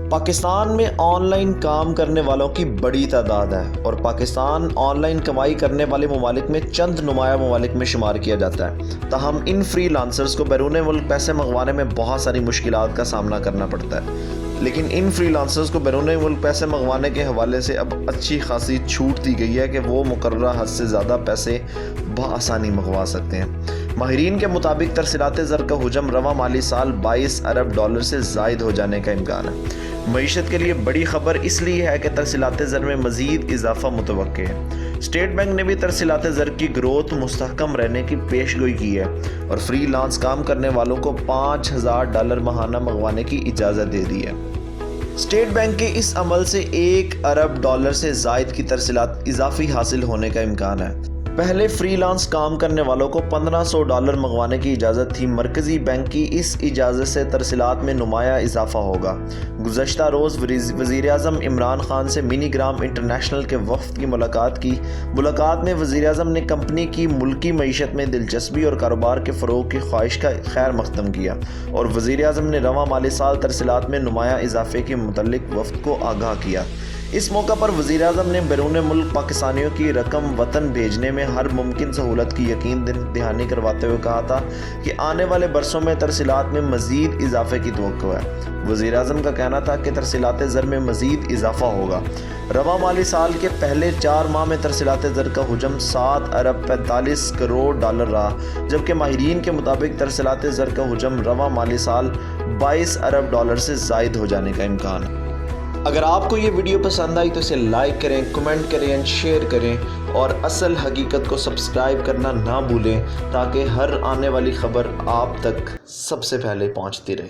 پاکستان میں on line کام کرنے والوں کی بڑی تعداد ہے اور پاکستان آن لائن کمائی کرنے والے ممالک میں چند نمایاں ممالک میں شمار کیا جاتا ہے، تاہم ان فری لانسرز کو بیرون ملک پیسے منگوانے میں بہت ساری مشکلات کا سامنا کرنا پڑتا ہے، لیکن ان فری لانسرز کو بیرون ملک پیسے منگوانے کے حوالے سے اب اچھی خاصی چھوٹ دی گئی ہے کہ وہ مقررہ حد سے زیادہ پیسے بآسانی منگوا سکتے ہیں۔ ماہرین کے مطابق ترسیلات زر کا حجم رواں مالی سال 22 ارب ڈالر سے زائد ہو جانے کا امکان ہے۔ معیشت کے لیے بڑی خبر اس لیے ہے کہ ترسیلات زر میں مزید اضافہ متوقع ہے۔ اسٹیٹ بینک نے بھی ترسیلات زر کی گروتھ مستحکم رہنے کی پیش گوئی کی ہے اور فری لانس کام کرنے والوں کو $5000 ماہانہ منگوانے کی اجازت دے دی ہے۔ اسٹیٹ بینک کے اس عمل سے $1 ارب سے زائد کی ترسیلات اضافی حاصل ہونے کا امکان ہے۔ پہلے فری لانس کام کرنے والوں کو $1500 منگوانے کی اجازت تھی۔ مرکزی بینک کی اس اجازت سے ترسیلات میں نمایاں اضافہ ہوگا۔ گزشتہ روز وزیر اعظم عمران خان سے منی گرام انٹرنیشنل کے وفد کی ملاقات میں وزیر اعظم نے کمپنی کی ملکی معیشت میں دلچسپی اور کاروبار کے فروغ کی خواہش کا خیر مقدم کیا اور وزیر اعظم نے رواں مالی سال ترسیلات میں نمایاں اضافے کے متعلق وفد کو آگاہ کیا۔ اس موقع پر وزیر اعظم نے بیرون ملک پاکستانیوں کی رقم وطن بھیجنے میں ہر ممکن سہولت کی یقین دہانی کرواتے ہوئے کہا تھا کہ آنے والے برسوں میں ترسیلات میں مزید اضافے کی توقع ہے۔ وزیر اعظم کا کہنا تھا کہ ترسیلات زر میں مزید اضافہ ہوگا۔ رواں مالی سال کے پہلے 4 ماہ میں ترسیلات زر کا حجم $7 ارب 45 کروڑ رہا، جبکہ ماہرین کے مطابق ترسیلات زر کا حجم رواں مالی سال $22 ارب سے زائد ہو جانے کا امکان ہے۔ اگر آپ کو یہ ویڈیو پسند آئی تو اسے لائک کریں، کمنٹ کریں، شیئر کریں اور اصل حقیقت کو سبسکرائب کرنا نہ بھولیں تاکہ ہر آنے والی خبر آپ تک سب سے پہلے پہنچتی رہے۔